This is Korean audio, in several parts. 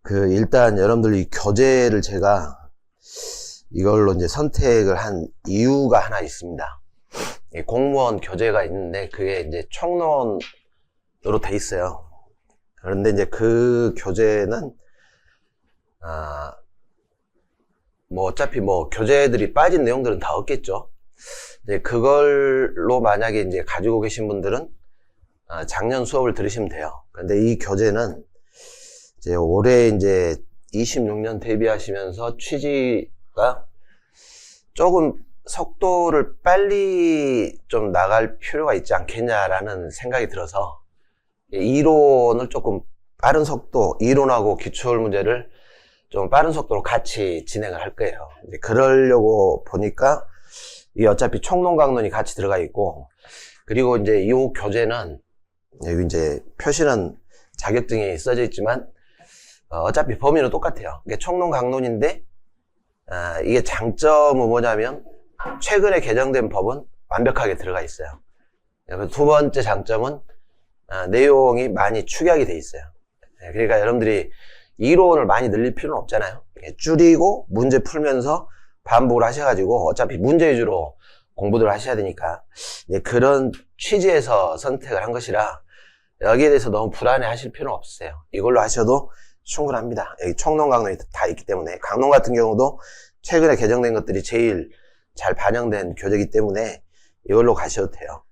일단 여러분들 이 교재를 제가 이걸로 이제 선택을 한 이유가 하나 있습니다. 공무원 교재가 있는데 그게 이제 총론으로 돼 있어요. 그런데 이제 그 교재는 뭐 어차피 뭐 교재들이 빠진 내용들은 다 없겠죠. 이제 그걸로 만약에 이제 가지고 계신 분들은 작년 수업을 들으시면 돼요. 근데 이 교재는 이제 올해 이제 26년 대비하시면서 취지가 조금 속도를 빨리 좀 나갈 필요가 있지 않겠냐라는 생각이 들어서 이론을 조금 빠른 속도, 이론하고 기출 문제를 좀 빠른 속도로 같이 진행을 할 거예요. 이제 그러려고 보니까 이 어차피 총론 강론이 같이 들어가 있고, 그리고 이제 이 교재는 여기 이제 표시는 자격증이 써져 있지만 어차피 범위는 똑같아요. 이게 총론 강론인데 이게 장점은 뭐냐면 최근에 개정된 법은 완벽하게 들어가 있어요. 두 번째 장점은 내용이 많이 축약이 돼 있어요. 그러니까 여러분들이 이론을 많이 늘릴 필요는 없잖아요. 줄이고 문제 풀면서 반복을 하셔가지고 어차피 문제 위주로 공부를 하셔야 되니까 그런 취지에서 선택을 한 것이라 여기에 대해서 너무 불안해 하실 필요는 없으세요. 이걸로 하셔도 충분합니다. 여기 총론 강론이 다 있기 때문에, 강론 같은 경우도 최근에 개정된 것들이 제일 잘 반영된 교재이기 때문에 이걸로 가셔도 돼요.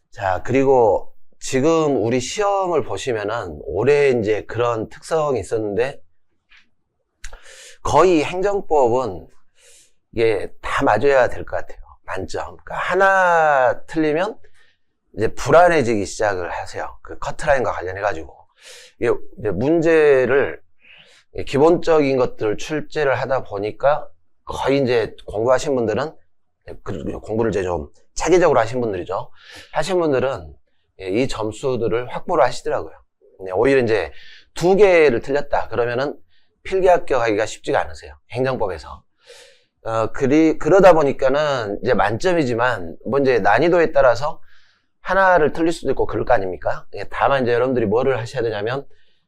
자, 그리고 지금 우리 시험을 보시면은 올해 이제 그런 특성이 있었는데 거의 행정법은 이게 다 맞아야 될 것 같아요. 만점. 그러니까 하나 틀리면 이제 불안해지기 시작을 하세요. 그 커트라인과 관련해가지고. 이게 문제를 기본적인 것들을 출제를 하다 보니까 거의 이제 공부하신 분들은 공부를 이제 좀 체계적으로 하신 분들이죠. 하신 분들은 이 점수들을 확보를 하시더라고요. 오히려 이제 2개를 틀렸다 그러면은 필기 합격하기가 쉽지가 않으세요. 행정법에서. 그러다 보니까는 이제 만점이지만 뭐 이제 난이도에 따라서 하나를 틀릴 수도 있고 그럴 거 아닙니까? 다만 이제 여러분들이 뭐를 하셔야 되냐면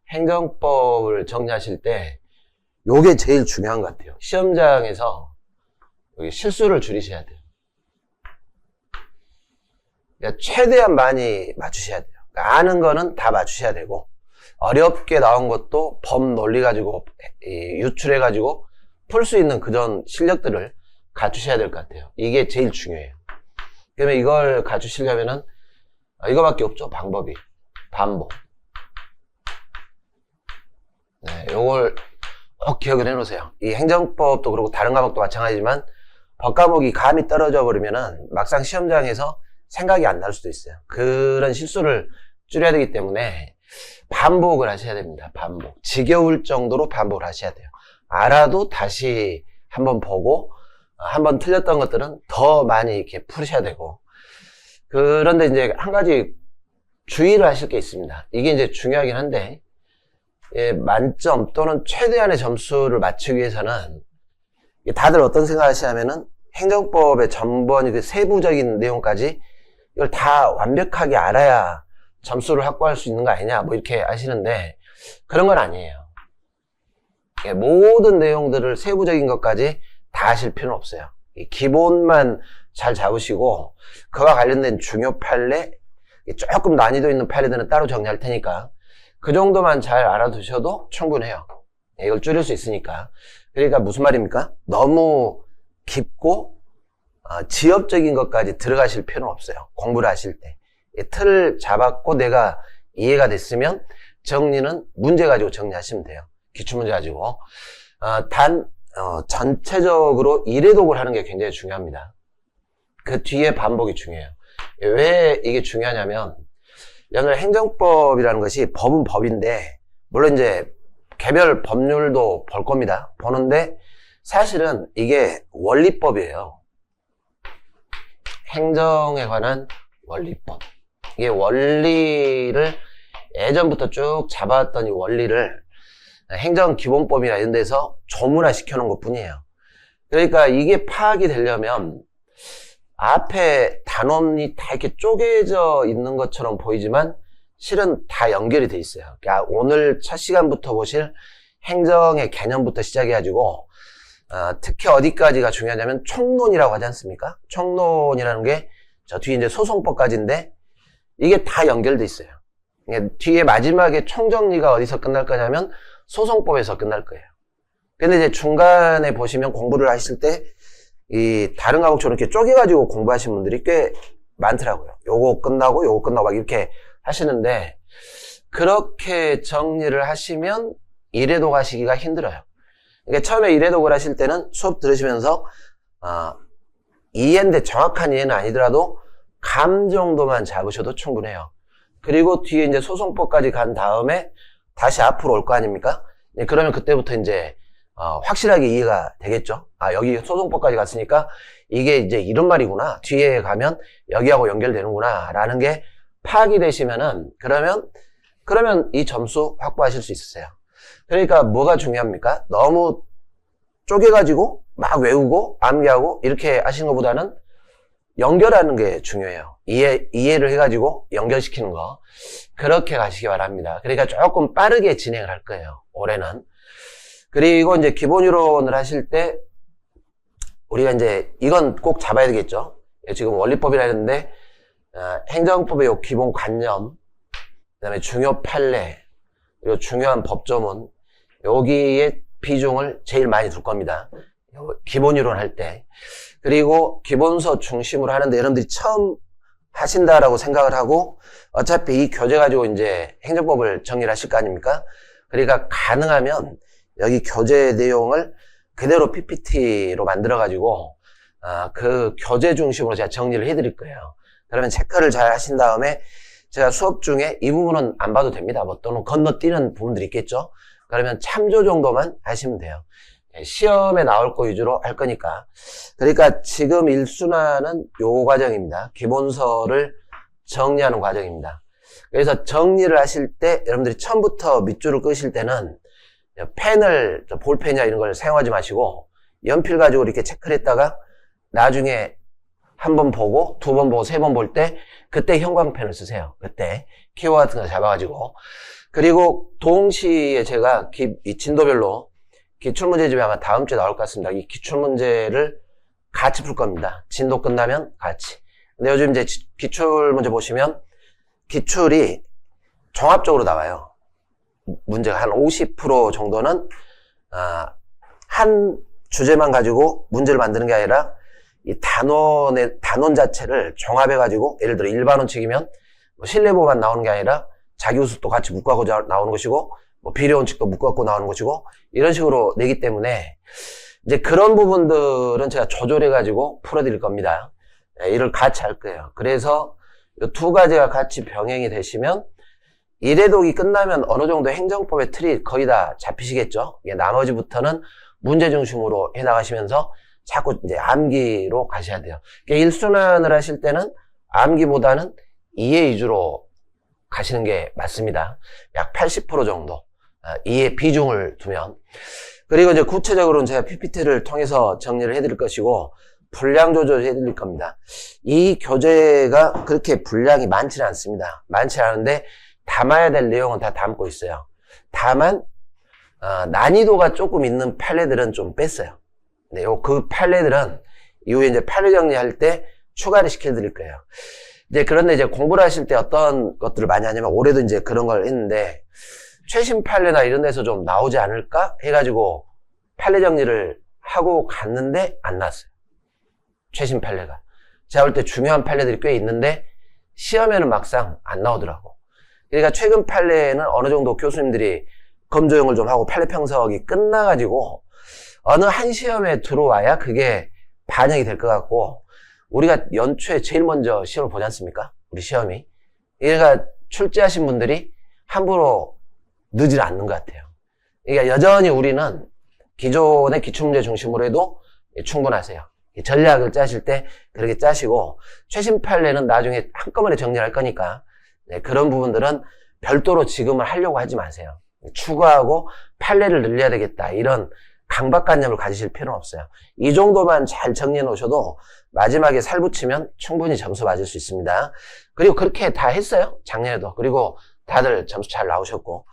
행정법을 정리하실 때 요게 제일 중요한 것 같아요. 시험장에서 여기 실수를 줄이셔야 돼요. 그러니까 최대한 많이 맞추셔야 돼요. 그러니까 아는 거는 다 맞추셔야 되고 어렵게 나온 것도 법 논리 가지고 유출해 가지고 풀 수 있는 그런 실력들을 갖추셔야 될 것 같아요. 이게 제일 중요해요. 그러면 이걸 갖추시려면은 이거밖에 없죠. 방법이 반복. 네, 요걸 꼭 기억을 해 놓으세요. 이 행정법도 그렇고 다른 과목도 마찬가지지만 법 과목이 감이 떨어져 버리면은 막상 시험장에서 생각이 안 날 수도 있어요. 그런 실수를 줄여야 되기 때문에 반복을 하셔야 됩니다. 반복. 지겨울 정도로 반복을 하셔야 돼요. 알아도 다시 한번 보고 한번 틀렸던 것들은 더 많이 이렇게 풀으셔야 되고. 그런데 이제 한 가지 주의를 하실 게 있습니다. 이게 이제 중요하긴 한데, 만점 또는 최대한의 점수를 맞추기 위해서는 다들 어떤 생각을 하시냐면은 행정법의 전번이 그 세부적인 내용까지 이걸 다 완벽하게 알아야 점수를 확보할 수 있는 거 아니냐 뭐 이렇게 하시는데 그런 건 아니에요. 모든 내용들을 세부적인 것까지 다 하실 필요는 없어요. 기본만 잘 잡으시고 그와 관련된 중요 판례, 조금 난이도 있는 판례들은 따로 정리할 테니까 그 정도만 잘 알아두셔도 충분해요. 이걸 줄일 수 있으니까. 그러니까 무슨 말입니까? 너무 깊고 지엽적인 것까지 들어가실 필요는 없어요. 공부를 하실 때. 틀을 잡았고 내가 이해가 됐으면 정리는 문제 가지고 정리하시면 돼요. 기출문제 가지고. 전체적으로 일회독을 하는 게 굉장히 중요합니다. 그 뒤에 반복이 중요해요. 왜 이게 중요하냐면, 오늘 행정법이라는 것이 법은 법인데, 물론 이제 개별 법률도 볼 겁니다. 보는데, 사실은 이게 원리법이에요. 행정에 관한 원리법. 이게 원리를 예전부터 쭉 잡아왔던 이 원리를 행정기본법이나 이런 데서 조문화 시켜놓은 것 뿐이에요. 그러니까 이게 파악이 되려면 앞에 단원이 다 이렇게 쪼개져 있는 것처럼 보이지만 실은 다 연결이 돼 있어요. 그러니까 오늘 첫 시간부터 보실 행정의 개념부터 시작해가지고 특히 어디까지가 중요하냐면 총론이라고 하지 않습니까? 총론이라는 게 저 뒤에 이제 소송법까지인데 이게 다 연결돼 있어요. 뒤에 마지막에 총정리가 어디서 끝날 거냐면 소송법에서 끝날 거예요. 근데 이제 중간에 보시면 공부를 하실 때 이 다른 과목처럼 이렇게 쪼개가지고 공부하시는 분들이 꽤 많더라고요. 요거 끝나고 막 이렇게 하시는데 그렇게 정리를 하시면 이래독 하시기가 힘들어요. 그러니까 처음에 이래독을 하실 때는 수업 들으시면서 이해인데 정확한 이해는 아니더라도 감 정도만 잡으셔도 충분해요. 그리고 뒤에 이제 소송법까지 간 다음에 다시 앞으로 올 거 아닙니까? 그러면 그때부터 이제 확실하게 이해가 되겠죠. 여기 소송법까지 갔으니까 이게 이제 이런 말이구나. 뒤에 가면 여기하고 연결되는구나. 라는 게 파악이 되시면은 그러면 이 점수 확보하실 수 있으세요. 그러니까 뭐가 중요합니까? 너무 쪼개가지고 막 외우고 암기하고 이렇게 하시는 것보다는 연결하는 게 중요해요. 이해를 해가지고 연결시키는 거. 그렇게 가시기 바랍니다. 그러니까 조금 빠르게 진행을 할 거예요. 올해는. 그리고 이제 기본 이론을 하실 때 우리가 이제 이건 꼭 잡아야 되겠죠. 지금 원리법이라 했는데 행정법의 요 기본 관념, 그다음에 중요 판례, 그리고 중요한 법조문 여기에 비중을 제일 많이 둘 겁니다. 기본 이론 할 때. 그리고 기본서 중심으로 하는데 여러분들이 처음 하신다라고 생각을 하고 어차피 이 교재 가지고 이제 행정법을 정리를 하실 거 아닙니까? 그러니까 가능하면 여기 교재 내용을 그대로 PPT로 만들어가지고 그 교재 중심으로 제가 정리를 해드릴 거예요. 그러면 체크를 잘 하신 다음에 제가 수업 중에 이 부분은 안 봐도 됩니다. 뭐 또는 건너뛰는 부분들이 있겠죠. 그러면 참조 정도만 하시면 돼요. 시험에 나올 거 위주로 할 거니까. 그러니까 지금 1순환은 요 과정입니다. 기본서를 정리하는 과정입니다. 그래서 정리를 하실 때 여러분들이 처음부터 밑줄을 끄실 때는 펜을, 볼펜이나 이런 걸 사용하지 마시고 연필 가지고 이렇게 체크를 했다가 나중에 한 번 보고 두 번 보고 세 번 볼 때 그때 형광펜을 쓰세요. 그때 키워드 같은 거 잡아가지고. 그리고 동시에 제가 이 진도별로 기출문제집이 아마 다음 주에 나올 것 같습니다. 이 기출문제를 같이 풀 겁니다. 진도 끝나면 같이. 근데 요즘 이제 기출문제 보시면 기출이 종합적으로 나와요. 문제가 한 50% 정도는 한 주제만 가지고 문제를 만드는 게 아니라 이 단원 자체를 종합해가지고 예를 들어 일반원칙이면 신뢰보만 나오는 게 아니라 자기우습도 같이 묶어갖고 나오는 것이고 뭐 비례원칙도 묶어갖고 나오는 것이고 이런 식으로 내기 때문에 이제 그런 부분들은 제가 조절해가지고 풀어드릴 겁니다. 이를 같이 할 거예요. 그래서 이 두 가지가 같이 병행이 되시면 이래독이 끝나면 어느 정도 행정법의 틀이 거의 다 잡히시겠죠. 나머지부터는 문제 중심으로 해나가시면서 자꾸 이제 암기로 가셔야 돼요. 그러니까 1순환을 하실 때는 암기보다는 이해 위주로 가시는 게 맞습니다. 약 80% 정도 이해 비중을 두면. 그리고 이제 구체적으로는 제가 PPT를 통해서 정리를 해드릴 것이고 분량 조절을 해드릴 겁니다. 이 교재가 그렇게 분량이 많지는 않습니다. 많지 않은데 담아야 될 내용은 다 담고 있어요. 다만 난이도가 조금 있는 판례들은 좀 뺐어요. 네, 그 판례들은 이후에 이제 판례 정리할 때 추가를 시켜드릴 거예요. 이제 그런데 이제 공부를 하실 때 어떤 것들을 많이 하냐면 올해도 이제 그런 걸 했는데 최신 판례나 이런 데서 좀 나오지 않을까 해가지고 판례 정리를 하고 갔는데 안 나왔어요. 최신 판례가. 제가 볼 때 중요한 판례들이 꽤 있는데 시험에는 막상 안 나오더라고. 그러니까 최근 판례는 어느 정도 교수님들이 검조용을 좀 하고 판례 평석이 끝나가지고 어느 한 시험에 들어와야 그게 반영이 될 것 같고 우리가 연초에 제일 먼저 시험을 보지 않습니까? 우리 시험이. 그러니까 출제하신 분들이 함부로 늦지 않는 것 같아요. 그러니까 여전히 우리는 기존의 기출문제 중심으로 해도 충분하세요. 전략을 짜실 때 그렇게 짜시고 최신 판례는 나중에 한꺼번에 정리할 거니까 그런 부분들은 별도로 지금은 하려고 하지 마세요. 추가하고 판례를 늘려야 되겠다 이런 강박관념을 가지실 필요는 없어요. 이 정도만 잘 정리해 놓으셔도 마지막에 살 붙이면 충분히 점수 맞을 수 있습니다. 그리고 그렇게 다 했어요. 작년에도. 그리고 다들 점수 잘 나오셨고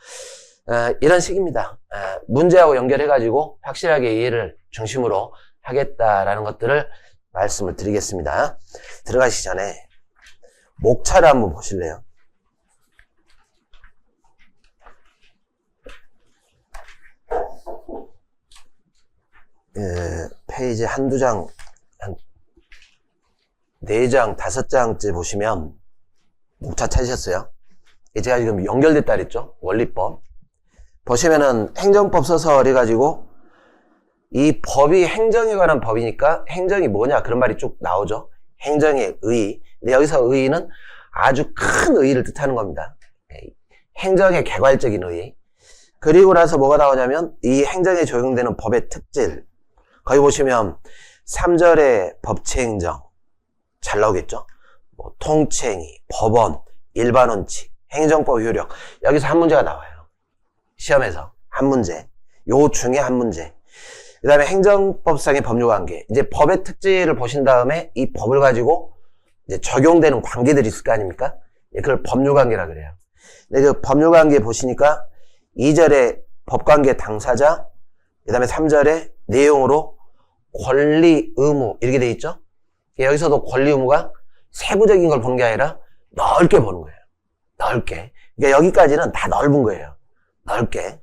이런 식입니다. 문제하고 연결해가지고 확실하게 이해를 중심으로 하겠다라는 것들을 말씀을 드리겠습니다. 들어가시기 전에 목차를 한번 보실래요? 페이지 한두 장, 한 4장, 5장째 보시면 목차 찾으셨어요? 제가 지금 연결됐다 그랬죠? 원리법. 보시면은 행정법 써서 해가지고 이 법이 행정에 관한 법이니까 행정이 뭐냐 그런 말이 쭉 나오죠. 행정의 의. 근데 여기서 의는 아주 큰 의의를 뜻하는 겁니다. 행정의 개괄적인 의. 그리고 나서 뭐가 나오냐면 이 행정에 적용되는 법의 특질. 거기 보시면 3절에 법치행정 잘 나오겠죠. 뭐 통치행위, 법원, 일반원칙, 행정법 효력. 여기서 한 문제가 나와요. 시험에서 한 문제. 요 중에 한 문제. 그 다음에 행정법상의 법률관계. 이제 법의 특질을 보신 다음에 이 법을 가지고 이제 적용되는 관계들이 있을 거 아닙니까? 그걸 법률관계라 그래요. 근데 그 법률관계 보시니까 2절에 법관계 당사자, 그 다음에 3절에 내용으로 권리, 의무 이렇게 돼 있죠? 여기서도 권리, 의무가 세부적인 걸 보는 게 아니라 넓게 보는 거예요. 넓게. 그러니까 여기까지는 다 넓은 거예요. 넓게.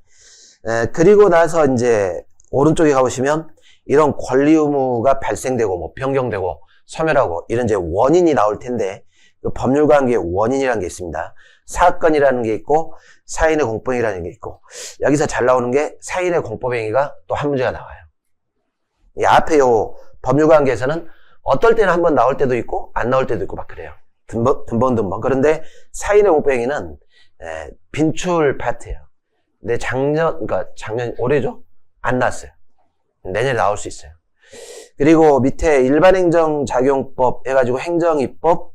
그리고 나서 이제 오른쪽에 가보시면 이런 권리, 의무가 발생되고 뭐 변경되고 소멸하고 이런 이제 원인이 나올 텐데 그 법률관계의 원인이라는 게 있습니다. 사건이라는 게 있고 사인의 공법행위라는 게 있고 여기서 잘 나오는 게 사인의 공법행위가 또 한 문제가 나와요. 이 앞에 요 법률관계에서는 어떨 때는 한번 나올 때도 있고 안 나올 때도 있고 막 그래요. 듬벙듬벙. 그런데 사인의 공법행위는 빈출 파트예요. 근데 그러니까 작년 올해죠? 안 나왔어요. 내년에 나올 수 있어요. 그리고 밑에 일반행정작용법 해가지고 행정입법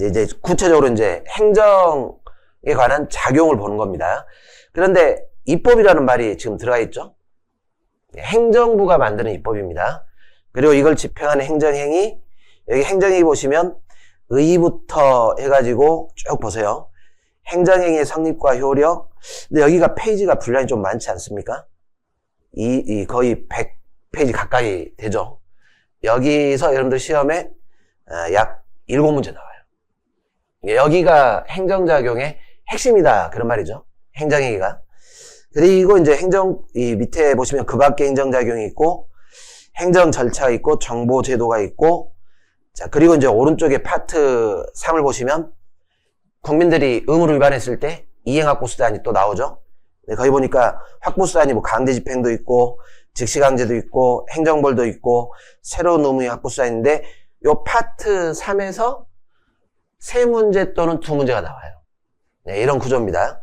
이제 구체적으로 이제 행정에 관한 작용을 보는 겁니다. 그런데 입법이라는 말이 지금 들어가 있죠? 행정부가 만드는 입법입니다. 그리고 이걸 집행하는 행정행위, 여기 행정행위 보시면 의부터 해가지고 쭉 보세요. 행정행위의 성립과 효력. 근데 여기가 페이지가 분량이 좀 많지 않습니까? 거의 100페이지 가까이 되죠. 여기서 여러분들 시험에 약 7문제 나와요. 여기가 행정작용의 핵심이다. 그런 말이죠. 행정행위가. 그리고 이제 이 밑에 보시면 그 밖에 행정작용이 있고, 행정 절차가 있고, 정보제도가 있고, 자, 그리고 이제 오른쪽에 파트 3을 보시면, 국민들이 의무를 위반했을 때 이행학부수단이 또 나오죠. 네, 거기 보니까 학부수단이 뭐 강제집행도 있고, 즉시강제도 있고, 행정벌도 있고, 새로운 의무의 학부수단인데, 요 파트 3에서 3문제 또는 2문제가 나와요. 네, 이런 구조입니다.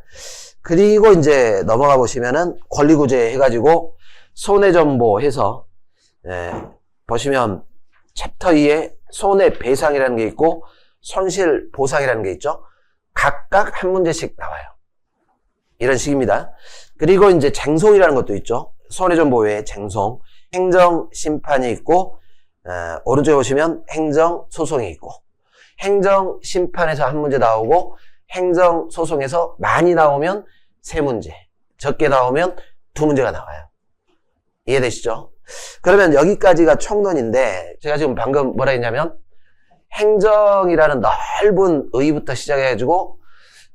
그리고 이제 넘어가 보시면은 권리구제 해가지고 손해정보 해서 보시면 챕터 2에 손해배상이라는 게 있고 손실보상이라는 게 있죠. 각각 한 문제씩 나와요. 이런 식입니다. 그리고 이제 쟁송이라는 것도 있죠. 손해정보 외에 쟁송, 행정심판이 있고 오른쪽에 보시면 행정소송이 있고 행정심판에서 한 문제 나오고 행정소송에서 많이 나오면 3문제, 적게 나오면 2문제가 나와요. 이해되시죠? 그러면 여기까지가 총론인데 제가 지금 방금 뭐라 했냐면 행정이라는 넓은 의의부터 시작해가지고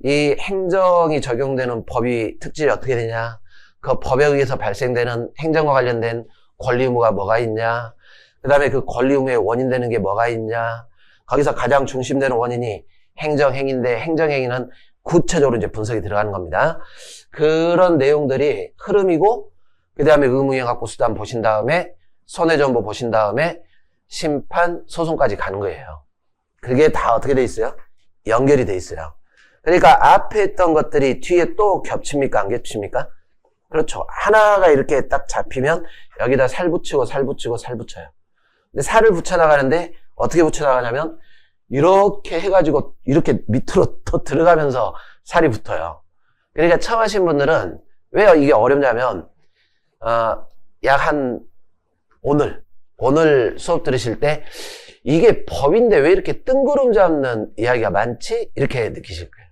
이 행정이 적용되는 법이 특질이 어떻게 되냐, 그 법에 의해서 발생되는 행정과 관련된 권리 의무가 뭐가 있냐, 그 다음에 그 권리 의무의 원인 되는 게 뭐가 있냐, 거기서 가장 중심되는 원인이 행정행위인데 행정행위는 구체적으로 이제 분석이 들어가는 겁니다. 그런 내용들이 흐름이고 그 다음에 의무이행학부수단 보신 다음에 손해정보 보신 다음에 심판, 소송까지 가는 거예요. 그게 다 어떻게 돼 있어요? 연결이 돼 있어요. 그러니까 앞에 했던 것들이 뒤에 또 겹칩니까? 안 겹칩니까? 그렇죠. 하나가 이렇게 딱 잡히면 여기다 살 붙이고 살 붙이고 살 붙여요. 근데 살을 붙여나가는데 어떻게 붙여나가냐면 이렇게 해가지고 이렇게 밑으로 더 들어가면서 살이 붙어요. 그러니까 처음 하신 분들은 왜 이게 어렵냐면 오늘 수업 들으실 때 이게 법인데 왜 이렇게 뜬구름 잡는 이야기가 많지? 이렇게 느끼실 거예요.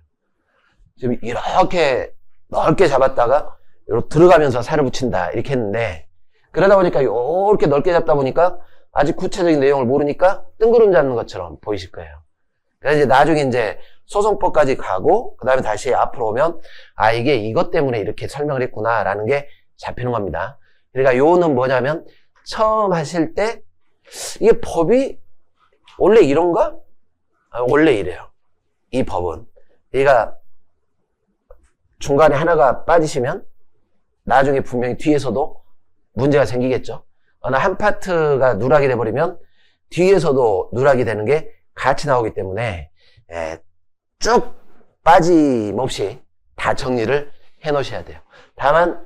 지금 이렇게 넓게 잡았다가 요렇게 들어가면서 살을 붙인다 이렇게 했는데, 그러다 보니까 이렇게 넓게 잡다 보니까 아직 구체적인 내용을 모르니까 뜬구름 잡는 것처럼 보이실 거예요. 그래서 이제 나중에 이제 소송법까지 가고 그 다음에 다시 앞으로 오면 아 이게 이것 때문에 이렇게 설명을 했구나 라는 게 잡히는 겁니다. 그러니까 요는 뭐냐면 처음 하실 때 이게 법이 원래 이런가? 원래 이래요. 이 법은. 그러니까 중간에 하나가 빠지시면 나중에 분명히 뒤에서도 문제가 생기겠죠. 어느 한 파트가 누락이 돼버리면 뒤에서도 누락이 되는 게 같이 나오기 때문에 쭉 빠짐없이 다 정리를 해 놓으셔야 돼요. 다만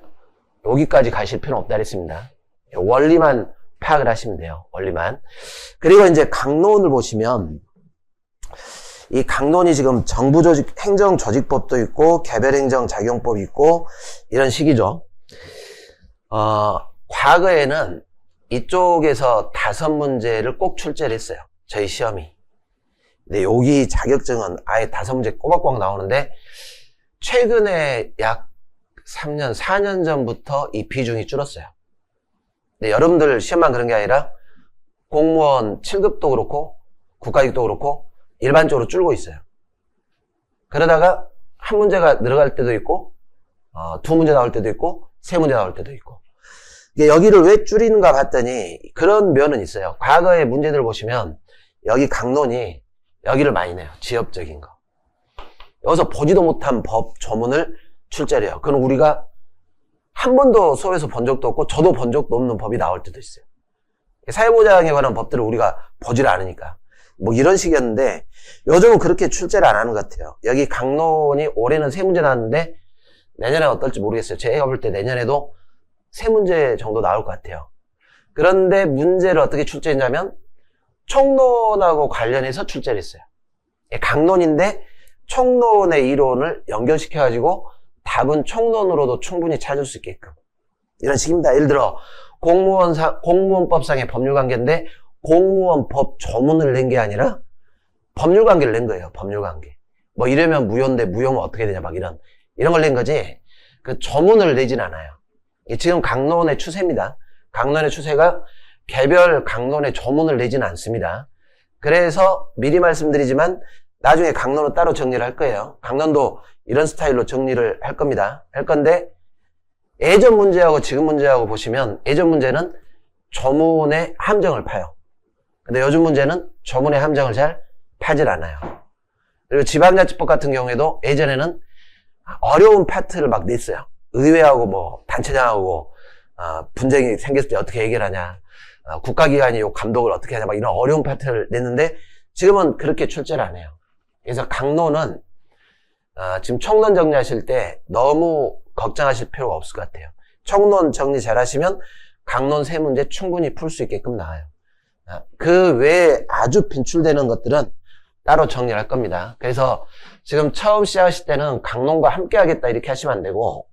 여기까지 가실 필요는 없다 그랬습니다. 원리만 파악을 하시면 돼요. 원리만. 그리고 이제 강론을 보시면 이 강론이 지금 정부조직 행정조직법도 있고 개별행정작용법이 있고 이런 식이죠. 과거에는 이쪽에서 5문제를 꼭 출제를 했어요. 저희 시험이. 근데 여기 자격증은 아예 5문제 꼬박꼬박 나오는데 최근에 약 3년, 4년 전부터 이 비중이 줄었어요. 근데 여러분들 시험만 그런 게 아니라 공무원 7급도 그렇고 국가직도 그렇고 일반적으로 줄고 있어요. 그러다가 한 문제가 늘어갈 때도 있고 2문제 나올 때도 있고 3문제 나올 때도 있고, 이게 여기를 왜 줄이는가 봤더니 그런 면은 있어요. 과거의 문제들을 보시면 여기 강론이 여기를 많이 내요. 지역적인 거. 여기서 보지도 못한 법 조문을 출제를 해요. 그건 우리가 한 번도 수업에서 본 적도 없고 저도 본 적도 없는 법이 나올 때도 있어요. 사회보장에 관한 법들을 우리가 보지를 않으니까 뭐 이런 식이었는데 요즘은 그렇게 출제를 안 하는 것 같아요. 여기 강론이 올해는 3문제 나왔는데 내년에 어떨지 모르겠어요. 제가 볼 때 내년에도 3문제 정도 나올 것 같아요. 그런데 문제를 어떻게 출제했냐면 총론하고 관련해서 출제를 했어요. 강론인데 총론의 이론을 연결시켜가지고 답은 총론으로도 충분히 찾을 수 있게끔 이런 식입니다. 예를 들어 공무원법상의 법률관계인데 공무원법 조문을 낸 게 아니라 법률관계를 낸 거예요. 법률관계. 뭐 이러면 무효인데 무효면 어떻게 되냐 막 이런 걸 낸 거지 그 조문을 내진 않아요. 지금 강론의 추세입니다. 강론의 추세가 개별 강론의 조문을 내지는 않습니다. 그래서 미리 말씀드리지만 나중에 강론은 따로 정리를 할 거예요. 강론도 이런 스타일로 정리를 할 겁니다. 할 건데 예전 문제하고 지금 문제하고 보시면 예전 문제는 조문의 함정을 파요. 근데 요즘 문제는 조문의 함정을 잘 파질 않아요. 그리고 지방자치법 같은 경우에도 예전에는 어려운 파트를 막 냈어요. 의회하고 뭐 단체장하고 분쟁이 생겼을 때 어떻게 해결하냐, 국가기관이 요 감독을 어떻게 하냐 막 이런 어려운 파트를 냈는데 지금은 그렇게 출제를 안 해요. 그래서 강론은 지금 총론 정리하실 때 너무 걱정하실 필요가 없을 것 같아요. 총론 정리 잘 하시면 강론 3문제 충분히 풀 수 있게끔 나와요. 그 외에 아주 빈출되는 것들은 따로 정리를 할 겁니다. 그래서 지금 처음 시작하실 때는 강론과 함께 하겠다 이렇게 하시면 안 되고,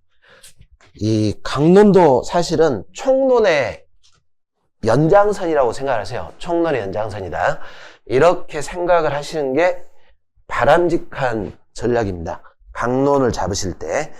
이 강론도 사실은 총론의 연장선이라고 생각하세요. 총론의 연장선이다. 이렇게 생각을 하시는 게 바람직한 전략입니다. 강론을 잡으실 때.